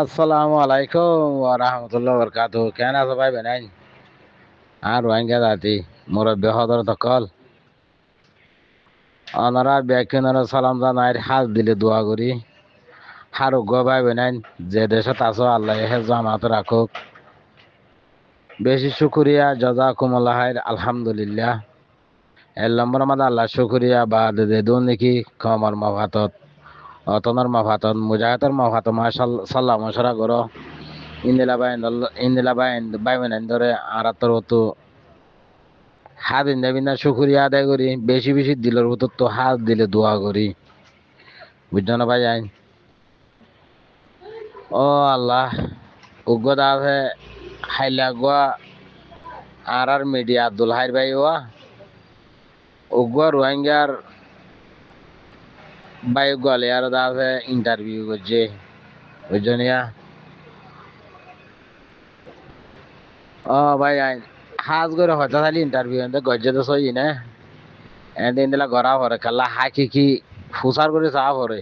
আসসালামু আলাইকুম ওয়া রাহমাতুল্লাহি ওয়া বারাকাতুহু। কেন আছো ভাই বেনাইন? আর রোহিঙ্গা জাতি মুরব্বী হদর দকল অনারা ব্যাকিনারা সালাম জানাই হাজ দিলে দোয়া করি। হারুক গো ভাই বেনাইন, যে দেশত আছো আল্লাহ হে জামাত রাখুক। বেশি শুকরিয়া জাযাকুমুল্লাহ খাইর, আলহামদুলিল্লাহ। এর নম্বর আমাদের আল্লাহ শুকরিয়া বা দে দুন নাকি কমর মাফাতত অতনর মাফাতত মুজাহিদর মাফাতত মাশাআল্লাহ সাল্লাম মশরা করো। ইন্দিলা বাই বেনাইন ধরে আরাতর হতো হাত ইন্দাবিন্দা শুকুরিয়া আদায় করি। বেশি বেশি দিলের ভিতর তো হাত দিলে দোয়া করি, বুঝছো না ভাই আইন। ও আল্লাহ, উগ্রতা আছে হাইলা গোয়া আর মিডিয়া আব্দুল হাইর ভাই ওয়া উগ্র রোহিঙ্গার ভাই গলে আর আছে ইন্টারভিউ করছে, বুঝছো নিয়া। ও ভাই আইন হাজ করে হয়তো খালি ইন্টারভিউ গজ্জে তো সই না এদিন দিলা গড়া পরে কাল্লা হাকি কি ফুসার করে চা পরে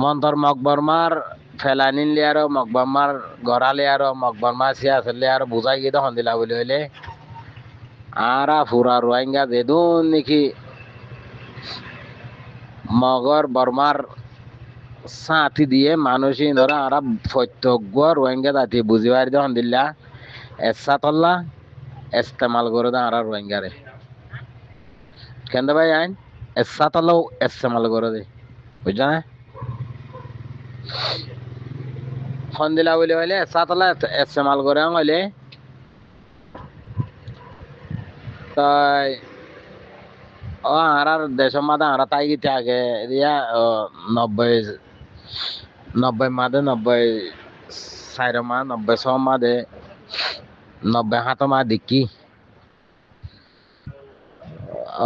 মন্তর মকবরমার ফেলানিন লিয়ারো মকবরমার গড়া লিয়ারো মকবরমার সিয়াসত লিয়ারো বুঝাই গিয়ে তখন দিলা বলে হইলে আরা ফুরা রোহিঙ্গা দেদুন নাকি মগর বর্মার সাথী দিয়ে মানুষই ধরা আরা প্রত্যজ্ঞ রোহিঙ্গা জাতি বুঝি পারি তখন দিল্লা এসাতল্লা ইস্তেমাল করে দেন আরা রোহিঙ্গারে কেন ভাই আইন এসাতল্লাও ইস্তেমাল করে দে, বুঝছো না। ফন্দিলা বলে হইলে এসাতল্লা ইস্তেমাল করে হইলে তাই ও আর দেশের মাঝে আর তাই গিয়ে আগে দিয়া 90 মাদে 90 4 মা 90 6 মাদে 90 7 মা দেখি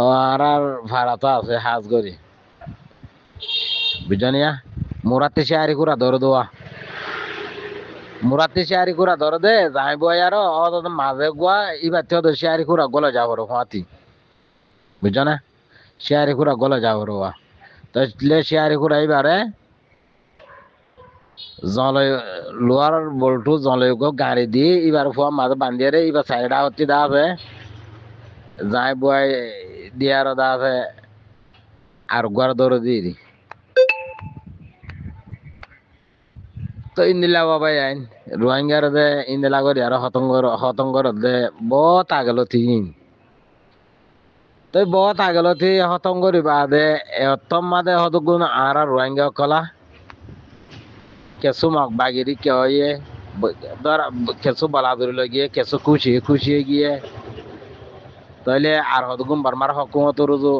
ও আর ভাড়া তো আছে হাজ করি, বুঝনিয়া। মুরাতে শেয়ারি কুরা ধরে দেওয়া মুরাতে শেয়ারি কুরা ধরে দে যাই বই আর মাঝে গোয়া এবার তো শেয়ারি কুরা গলে যাবো হাতি, বুঝছো না। শেয়ারি কুরা গলে যাবো রোয়া তো শেয়ারি কুরা এবারে জলয় লোয়ার বল্টু জলয় গাড়ি দিয়ে এবার ফুয়া মাঝে বান্ধিয়ে রে এবার সাইডা হচ্ছে দা আছে যাই বয় দিয়ার দা আছে আর গোয়ার দৌড় দিয়ে দি তো ইন্দিলা বাবাই আইন রোহিঙ্গার দে ইন্দিলা করি আর হতঙ্গর দে বহুত আগেল তিন তো বহুত আগেল থি হতঙ্গরি বাদে এতম মাদে হতগুণ আর রোহিঙ্গা কলা কেসু মগ বাগিরি কে হয়ে ধর কেসু বলা ধরে গিয়ে কেসু খুশি খুশি গিয়ে তাইলে আর হতগুণ বারমার হকুমত রুজু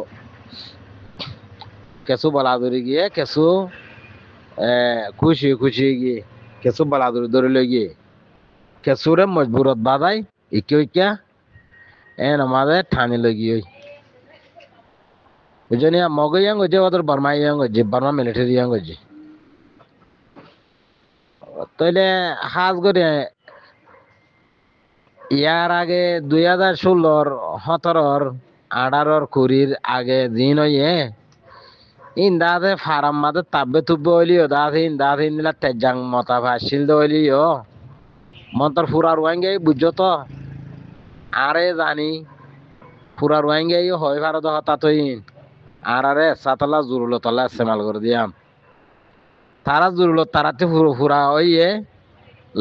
কেসু বলা ধরে গিয়ে কেসু খুশি খুশি গিয়ে কেসু বলা ধরে গিয়ে কেসুরে মজবুরত বাদাই ইকে ইকা এন আমাদের ঠানি লগিয়ে বুঝলি মগ ইয়াং হচ্ছে ওদের বর্মা ইয়াং হচ্ছে বর্মা মিলিটারি ইয়াং হচ্ছে তাইলে হাজ করে ইয়ার আগে 2016 17 18 কুড়ির আগে দিন হইয়ে ইন্দাতে ফারাম মাদে তাব্বে তুব্বে হইলিও দাতে ইন্দাতে ইন্দিলা তেজাং মতা ভাসিল হইলিও মন্তর ফুরা রোহিঙ্গে বুঝছো তো আরে জানি ফুরা রোহিঙ্গে হয় ভারত হতা তুই আর আরে সাতলা জুরুলতলা ইস্তেমাল করে দিয়াম তারা জুরুলত তারাতে ফুরা হইয়ে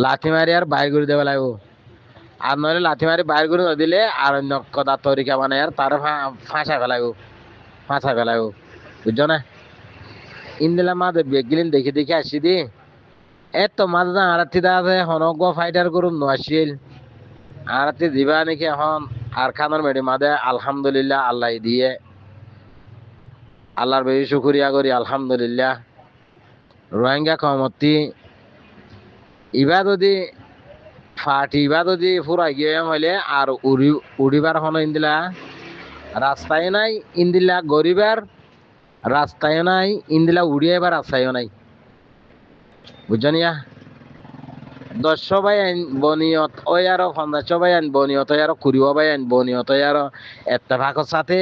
লাঠি মারি আর বাইর করে দেওয়া লাগবো আর নইলে লাঠি মারি বাইর করে দিলে আর অন্য কদা তরিকা বানাই আর তার ফাঁসা ফেলাইব, বুঝছো না। ইন্দিলা মাঝে বেগিলিন দেখে দেখে আসি দি এত মাঝে আরাতি দা আছে হনগ ফাইটার করুন নছিল আরাতি দিবা নাকি এখন আর খানোর মেডি মাদে আলহামদুলিল্লাহ আল্লাহ দিয়ে আল্লাহর বেশি শুকরিয়া করি আলহামদুলিল্লাহ। রোহিঙ্গা কমতি ইবা যদি ফাটি ইবা যদি ফুরাই গিয়ে হইলে আর উড়িবার হন ইন্দিলা রাস্তায় নাই ইন্দিলা গরিবার রাস্তায় নাই ইন্দিলা উড়িয়াবার রাস্তায় নাই, বুঝনিয়া। 10 ভাই আইন বনিয়ত ওই আরো 15 ভাই আইন বনিয়ত আরো 20 ভাই আইন বনিয়ত আরো এত্তেফাকর সাথে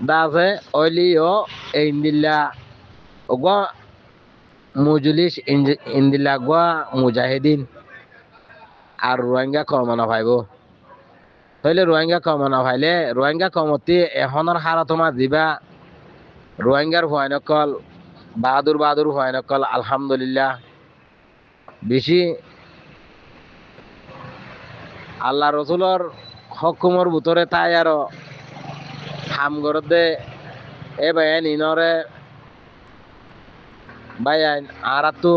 দাসে ওইলিও এই ইন্দিল্লা ওগো মুজলিস ইন্দিলাগুয়া মুজাহিদিন আর রোহিঙ্গা কমানো ভাইব তাইলে রোহিঙ্গা কমানো ভাইলে রোহিঙ্গা কমতি এখনের হারা তোমার দিবা রোহিঙ্গার হুয়াইনকল বাহাদুর বাহাদুর হুয়াইনকল আলহামদুলিল্লাহ বেশি আল্লাহ রসুলর হকুমর ভিতরে তাই আরো হাম করতে এ ভাইন ইনরে ভাইন আর তো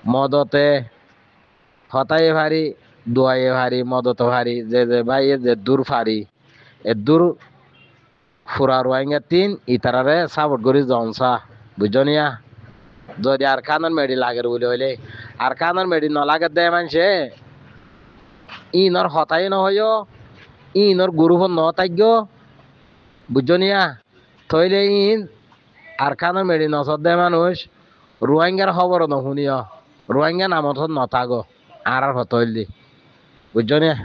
মদতে হতাই ভারি দোয়াই ভারি মদত ভারি যে ভাই যে দূর ফারি এ দূর ফুরা রোহিঙ্গা তিন ইতারারে সাপোর্ট করি জনসা বুঝনিয়া যদি আর কানন মেডি লাগের বলে হইলে আর কানন মেডি নলাগে দেয় মানুষে ইনর হতাই নহয় ইনর গুরুভন নতাইগ বুঝনিয়া থইলে ইন আর কানন মেডি নসদ দেয় মানুষ রোহিঙ্গার খবর নশুনিও রোহিঙ্গা নামত নথাগো আর হতইলি বুঝনিয়া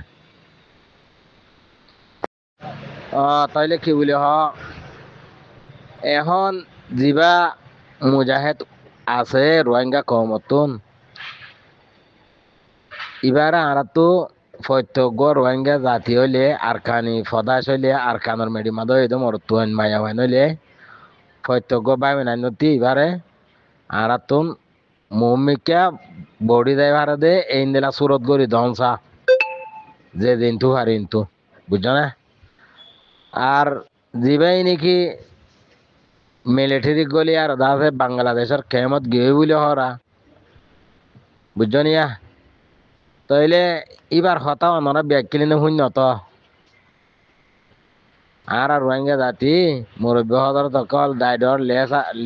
তাইলে কি বলি এখন যিবা মুজাহেদ আছে রোহিঙ্গা কমতন এবারে আর তো প্রত্যেক রোহিঙ্গা জাতি হইলে আর কানি ফদাস হইলে আর কানর মেডি মাদ হইতো মরতুন মায়া হয় নইলে প্রত্যেক বাইবে নাই নতি এবারে আর তুন মমিকা বডি দেয় ভারে দে এই দিলা সুরত গরি ধনসা যে দিনটু হারিন্তু বুঝছো না আর যিবাই নাকি মিলিটারি গলি আর দাসে বাংলাদেশের কেমত গিয়ে বলে হরা বুঝছো নিয়া তাইলে এবার হতা অনরা ব্যাগকিলি শূন্য তো আর রোহিঙ্গা জাতি মুরব্বী হদর দকল দাইডর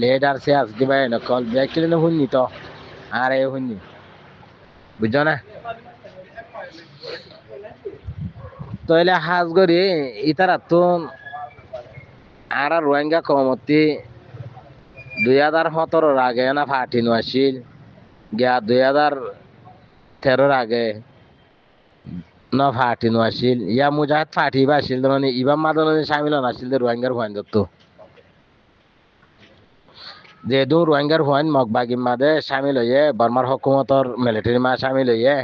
লেড আর সে আজকে ভাই নকল ব্যাগকিলি শূন্য তো আর এই শূন্য বুঝছো না তাইলে হাজ করি ইতারা তো আর রোহিঙ্গা কমতি 2017 আগে না ফাটিনো আসিল গিয়া 2013 আগে না ফাটিনো আসিল ইয়া মুজাহিদ ফাটিবা আসিল মানে ইবা মাদনে সামিল নাছিল রোহিঙ্গার হুয়াইন দত্ত যেহেতু রোহিঙ্গার হুয়াইন মগবাগির মাদে সামিল হইয়ে বর্মার হকুমতর মিলিটারি মা সামিল হইয়ে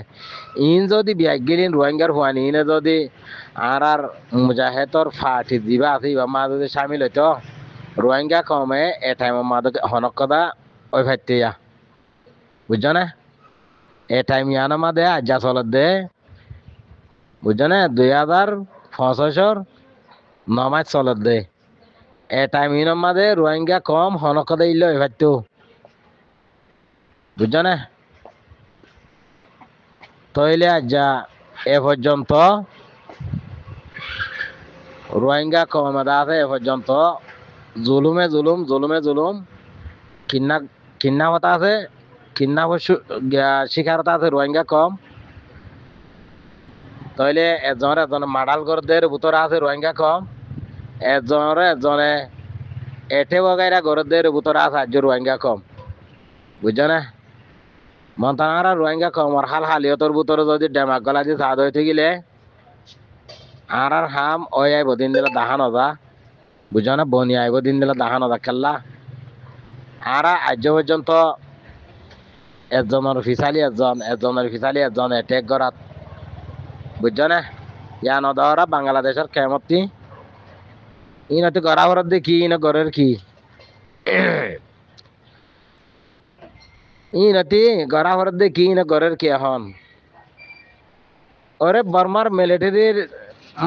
ইন যদি বিয়াগিলিন রোহিঙ্গার হুয়াইন ইনে যদি আর মুজাহিদর ফাটি দিবা আছে ইবা মা যদি সামিল হইতো রোহিঙ্গা কমে এ টাইম মাদক হনকদা ওই ফাইতিয়া বুঝছো না এ টাইম ইয়ানো মাদে আজ্জা চলত দে বুঝছো না 2025 নমাজ চলত দে এ টাইম ইনর মাদে রোহিঙ্গা কম হনকদা ইল্ল ওই ফাইতো বুঝছো না তইলে আজ্জা এ পর্যন্ত রোহিঙ্গা কম আছে এ পর্যন্ত জুলুমে জুলুম কিন্না কিন্না হতা আছে কিন্না শিকারতা আছে রোহিঙ্গা কম তাইলে এজনে মাডাল গরদের ভিতরে আছে রোহিঙ্গা কম এজনে এঠে বগাইরা গরদের ভিতরে আছে আজ রোহিঙ্গা কম বুঝছো না মন্তানারা রোহিঙ্গা কম আর হাল হালিয়তর ভিতরে যদি ডেমাক গলা দিয়ে সাদ হয়ে থাকিলে আর হাম ওই আইব দিন দিলে দাহান হবা বুঝো না বনি আইব দিন দিলে দাহান হবা খেললা আর আজ পর্যন্ত এজনের ফিসালি এজন এটেক করাত বুঝছো না ইয়া নদরা বাংলাদেশের কেমতি ইনতে গড়াবরত দেখি ইন গড়ের কি ইনতি গড়াবরত দেখি ইন গড়ের কি এখন ওরে বর্মার মিলিটারির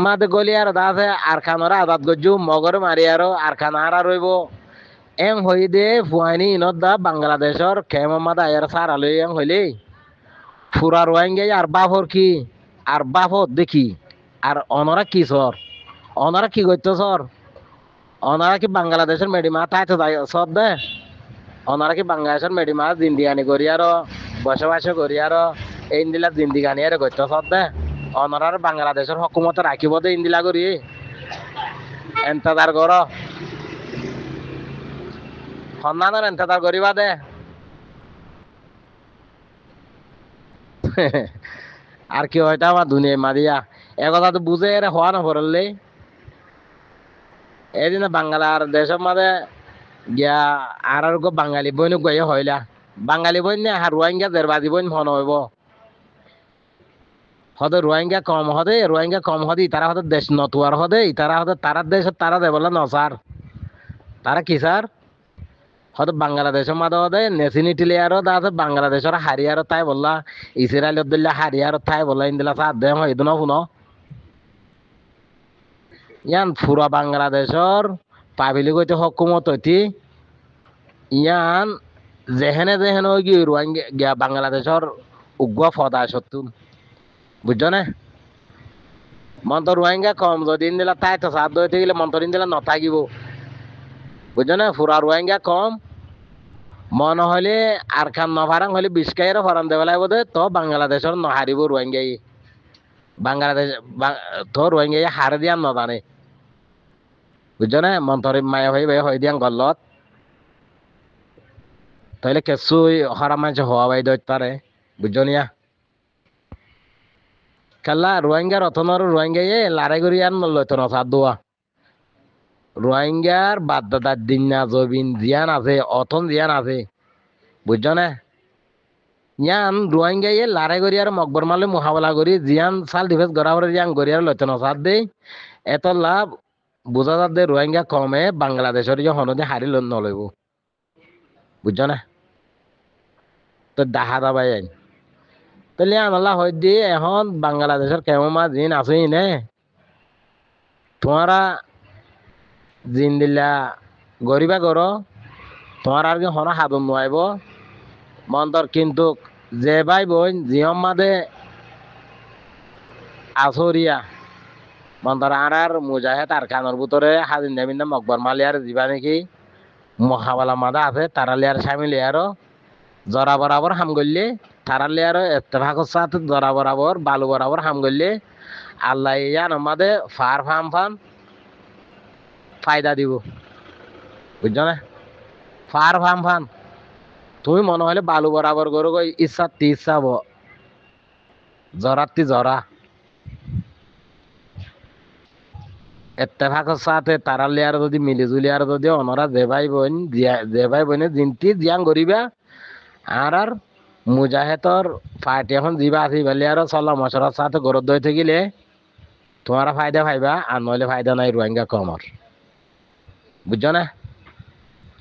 মাদে গলি আর দাসে আর খানরা আদাত গজু মগর মারি আর খানারা রইব এং হই দে ফুয়াইনি ইনত দা বাংলাদেশের খেম মাদা আয়ার সার আলই এং হইলে ফুরা রোহিঙ্গা আর বাফর কি আর বাফর দেখি আর অনরা কি সর অনরা কি করতো সর অনারা কি বাংলাদেশের মেডিমা তাই তো সব দে অনারা কি বাংলাদেশের মেডিমা জিন্দিগানি করি আরো বসবাস করি আরো এই ইন্দিলা জিন্দিগানি আর করতো সব দে অনারার বাংলাদেশের হকুমত রাখিব দে ইন্দিলা করি এন্তাদার কর সন্ধানের এন্তাদার করিবা দে আর কি হয়তো আমার দুনিয়া মারিয়া একথা তো বুঝে এর হওয়া না পড়লে এদিন বাংলার দেশের মাঝে গিয়া আর গো বাঙালি বইন গয়ে হইলা বাঙালি বইন না আর রোহিঙ্গা দেরবাজি বইন মন হইব হদে রোহিঙ্গা কম হদে তারা হদে দেশ নতুয়ার হদে তারা হদে তারা দেশ তারা দে বলে নসার তারা কি স্যার হয়তো বাংলাদেশের মাঝে হদে নেশিনিটি লেয়ারও আছে বাংলাদেশের হারিয়ারও তাই বললা ইসরায়েল দিল্লা হারিয়ারও তাই বললা ইন্দিলা সার দে হয় ইদুনো শুনো ইয়ান পুরা বাংলাদেশের পাবিলি গইতে হকুমত হইতি ইয়ান যেহেনে যেহেনে ওই গিয়ে রোহিঙ্গা গিয়া বাংলাদেশের উগ্র ফদা সত্যুন বুঝছো না মন তো রোহিঙ্গা কম যদি দিলা তাই তো সাথ দইতে গেলে মন তো দিলা নথাকিব বুঝছো না পুরা রোহিঙ্গা কম মন হলে আর খান নফারাং হলে বিস্কাইয়ের ফরান দেবেলাই বোধ তো বাংলাদেশের নহারিব রোহিঙ্গাই বাংলাদেশ তো রোহিঙ্গাই হারে দিয়ান নজানে বুঝছো না মন্তরি মায়া ভাই ভাই হয় দিয়ান গলত তাইলে কেসু হরা মানুষ হওয়া বাই দইতে পারে বুঝছো নিয়া কাল্লা রোহিঙ্গার অথনর রোহিঙ্গাই লারাই করি আর লইতো না সাদ দোয়া রোহিঙ্গার বাদদাদার দিন না জবিন জিয়ান আছে অথন জিয়ান আছে বুঝছো না ইয়ান রোহিঙ্গাই লারাই করি আর মকবর মালে মোকাবেলা করি জিয়ান সাল ডিফেন্স গড়া করে জিয়ান গড়ি আর লইতো না সাদ দেই এত লাভ বোঝা যাত দে রোহিঙ্গা কমে বাংলাদেশের যে হনদে হারি নলইব বুঝছো না তো দেখা দাবাই আইন তাহলে আনালা হয় দিয়ে এখন বাংলাদেশের কেমন মা জিন আসুই নে তোমারা জিন দিলা গরিবা করো তোমার আর কি হন হাদন নোয়াইব মন্তর কিন্তু যে ভাই বোন জিয়ম মাদে আসরিয়া মন্তর আর মুজাহেদ আর খানোর ভিতরে হাজিন দেমিন মকবর মালিয়ার যিবা নাকি মহাবালা মাদা আছে তারা লিয়ার স্বামী লিয়ারও জরা বরাবর হাম করলে তারা লিয়ারও এত্তেফাকর সাথে জরা বরাবর বালু বরাবর হাম করলে আল্লাহ ইয়ান আমাদের ফার ফাম ফাম ফায়দা দিব বুঝছো না ফার ফাম ফাম তুমি মনে হলে বালু বরাবর করো গো ইচ্ছা তি ইচ্ছা জরাতি জরা এত্তেফাকর সাথে তারা লিয়ার যদি মিলিজুলি আর যদি অনরা যে ভাই বোনে জিনতি জিয়াং করিবা আর মুজাহেতর পার্টি এখন যিবা আছে বলে আর চলা মশলার সাথে গরত দই থাকিলে তোমারা ফায়দা পাইবা আর নইলে ফায়দা নাই রোহিঙ্গা কমর বুঝছো না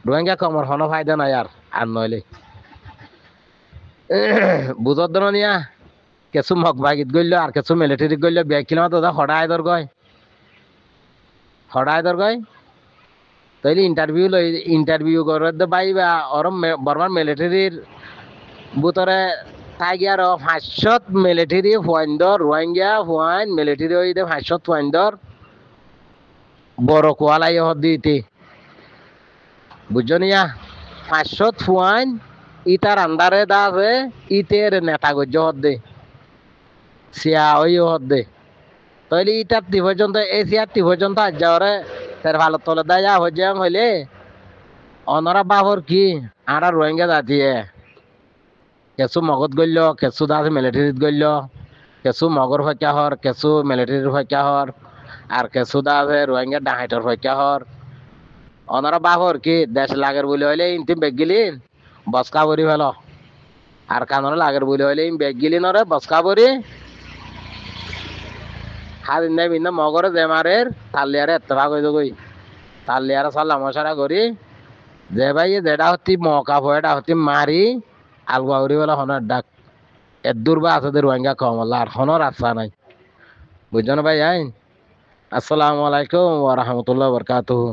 রোহিঙ্গা কমর হনো ফায়দা নাই আর নইলে বুঝত দন নিয়া কিছু মগবাগিত গইল আর কিছু মিলিটারি গইল 2 কিলোমিটার দাদা হড়াই দর গয় তাইলে ইন্টারভিউ করে পাইবা ওরম বর্মার মিলিটারির বুতরে তাই গিয়ার 500 মিলিটারি ফুয়াইন্দর রোহিঙ্গা ফুয়াইন মিলিটারি হইতে 500 ফুয়াইন্দর বড় কোয়ালাই দিতে বুঝছো নিয়া 500 ফুয়াইন ইতার আন্ডারে দা আছে ইতের নেতা গজ্য হদ্দে সিয়া ওই হদ্দে তাইলে ইটার তি পর্যন্ত এসিয়ার তি পর্যন্ত আজ যাওয়ারে তার ভালো তলে দেয় যা হয়ে হইলে অনরা বাবর কি আর রোহিঙ্গা জাতিয়ে কেঁচু মগত গল্য কেঁচু দাস মিলিটারিত গল্য কেঁচু মগর ফৈকা হর কেঁচু মিলিটারির ফৈকা হর আর কেঁচু দাস রোহিঙ্গা ডাহাইটর ফৈকা হর অনরা বাবর কি দেশ লাগের বলে হইলে ইন্তি বেগিলিন বসকা বরি ফেল আর কানরে লাগের বলে হইলে বেগিলিন ওরে বসকা বরি হাত ইন্দা বিন্দা মগরে জেমারের তালিয়ারে এত্তেফাক হইতো গই তালিয়ারে সাল্লা মশারা করি যে ভাই যেটা হতি মকা ভয়টা হতি মারি আলগা উড়ি বলা হনার ডাক এদুর বা আছে রোহিঙ্গা কমলা আর হনর আশা নাই বুঝছো না ভাই আইন আসসালামু আলাইকুম ওয়া রাহমাতুল্লাহি ওয়া বারাকাতুহু